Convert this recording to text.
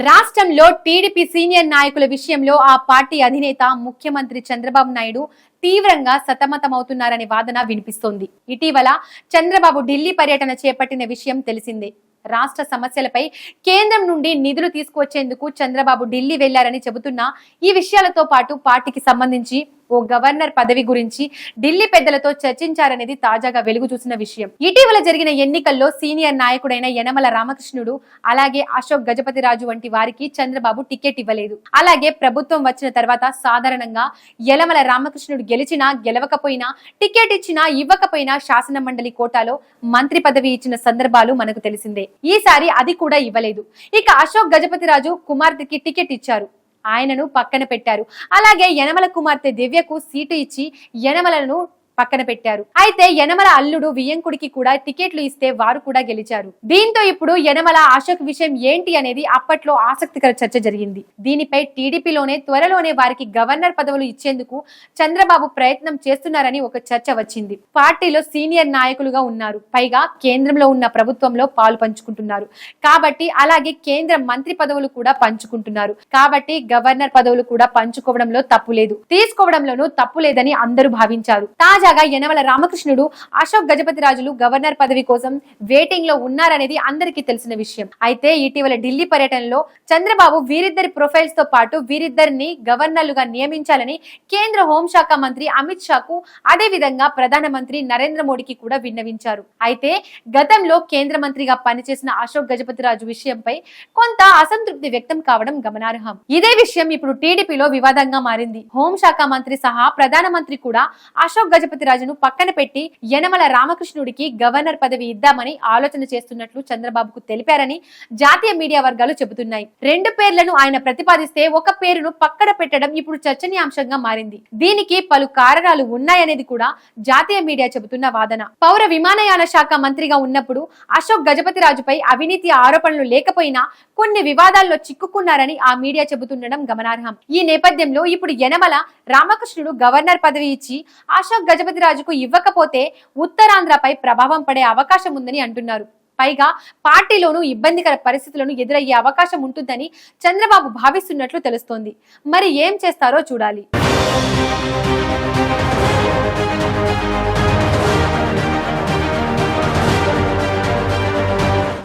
రాష్ట్రంలో TDP senior నాయకుల విషయంలో ఆ పార్టీ అధినేత ముఖ్యమంత్రి చంద్రబాబు నాయుడు తీవ్రంగా సతమతమవుతున్నారనే వాదన వినిపిస్తోంది. ఇటీవల చంద్రబాబు ఢిల్లీ పర్యటన చేపట్టిన విషయం తెలిసిందే. రాష్ట్ర సమస్యలపై కేంద్రం నుండి నిధులు తీసుకువచ్చేందుకు చంద్రబాబు ఢిల్లీ వెళ్లారని చెబుతున్నా ఈ విషయాలతో పాటు పార్టీకి సంబంధించి ఓ గవర్నర్ పదవి గురించి ఢిల్లీ పెద్దలతో చర్చించారనేది తాజాగా వెలుగు చూసిన విషయం. ఇటీవల జరిగిన ఎన్నికల్లో సీనియర్ నాయకుడైన యనమల రామకృష్ణుడు అలాగే అశోక్ గజపతిరాజు వంటి వారికి చంద్రబాబు టికెట్ ఇవ్వలేదు. అలాగే ప్రభుత్వం వచ్చిన తర్వాత సాధారణంగా యనమల రామకృష్ణుడు గెలిచినా గెలవకపోయినా టికెట్ ఇచ్చినా ఇవ్వకపోయినా శాసన మండలి కోటాలో మంత్రి పదవి ఇచ్చిన సందర్భాలు మనకు తెలిసిందే. ఈసారి అది కూడా ఇవ్వలేదు. ఇక అశోక్ గజపతిరాజు కుమార్తెకి టికెట్ ఇచ్చారు, ఆయనను పక్కన పెట్టారు. అలాగే యనమల కుమార్తె దివ్యకు సీటు ఇచ్చి యనమలను పక్కన పెట్టారు. అయితే యనమల అల్లుడు వియ్యంకుడికి కూడా టికెట్లు ఇస్తే వారు కూడా గెలిచారు. దీంతో ఇప్పుడు యనమల అశోక్ విషయం ఏంటి అనేది అప్పట్లో ఆసక్తికర చర్చ జరిగింది. దీనిపై టీడీపీలోనే త్వరలోనే వారికి గవర్నర్ పదవులు ఇచ్చేందుకు చంద్రబాబు ప్రయత్నం చేస్తున్నారని ఒక చర్చ వచ్చింది. పార్టీలో సీనియర్ నాయకులుగా ఉన్నారు, పైగా కేంద్రంలో ఉన్న ప్రభుత్వంలో పాలు పంచుకుంటున్నారు కాబట్టి, అలాగే కేంద్ర మంత్రి పదవులు కూడా పంచుకుంటున్నారు కాబట్టి గవర్నర్ పదవులు కూడా పంచుకోవడంలో తప్పు లేదు, తీసుకోవడంలోనూ తప్పు లేదని అందరూ భావించారు. తాజాగా యనమల రామకృష్ణుడు అశోక్ గజపతిరాజులు గవర్నర్ పదవి కోసం వెయిటింగ్ లో ఉన్నారనేది అందరికీ తెలిసిన విషయం. అయితే ఇటీవల ఢిల్లీ పర్యటనలో చంద్రబాబు వీరిద్దరి ప్రొఫైల్స్ తో పాటు వీరిద్దరిని గవర్నర్లుగా నియమించాలని కేంద్ర హోంశాఖ మంత్రి అమిత్ షాకు, అదే విధంగా ప్రధానమంత్రి నరేంద్ర మోడీకి కూడా విన్నవించారు. అయితే గతంలో కేంద్ర మంత్రిగా పనిచేసిన అశోక్ గజపతిరాజు విషయంపై కొంత అసంతృప్తి వ్యక్తం కావడం గమనార్హం. ఇదే విషయం ఇప్పుడు టీడీపీలో వివాదంగా మారింది. హోంశాఖ మంత్రి సహా ప్రధానమంత్రి కూడా అశోక్ గజపతిరాజును పక్కన పెట్టి యనమల రామకృష్ణుడికి గవర్నర్ పదవి ఇద్దామని ఆలోచన చేస్తున్నట్లు చంద్రబాబుకు తెలిపారని జాతీయ మీడియా వర్గాలు చెబుతున్నాయి. రెండు పేర్లను ఆయన ప్రతిపాదిస్తే ఒక పేరును పక్కన పెట్టడం ఇప్పుడు చర్చనీయాంశంగా మారింది. దీనికి పలు కారణాలు ఉన్నాయనేది కూడా జాతీయ మీడియా చెబుతున్న వాదన. పౌర విమానయాన శాఖ మంత్రిగా ఉన్నప్పుడు అశోక్ గజపతిరాజుపై అవినీతి ఆరోపణలు లేకపోయినా కొన్ని వివాదాల్లో చిక్కుకున్నారని ఆ మీడియా చెబుతుండడం గమనార్హం. ఈ నేపథ్యంలో ఇప్పుడు యనమల రామకృష్ణుడు గవర్నర్ పదవి ఇచ్చి అశోక్ గజపతిరాజుకు ఇవ్వకపోతే ఉత్తరాంధ్రపై ప్రభావం పడే అవకాశం ఉందని అంటున్నారు. పైగా పార్టీలోనూ ఇబ్బందికర పరిస్థితులను ఎదురయ్యే అవకాశం ఉంటుందని చంద్రబాబు భావిస్తున్నట్లు తెలుస్తోంది. మరి ఏం చేస్తారో చూడాలి.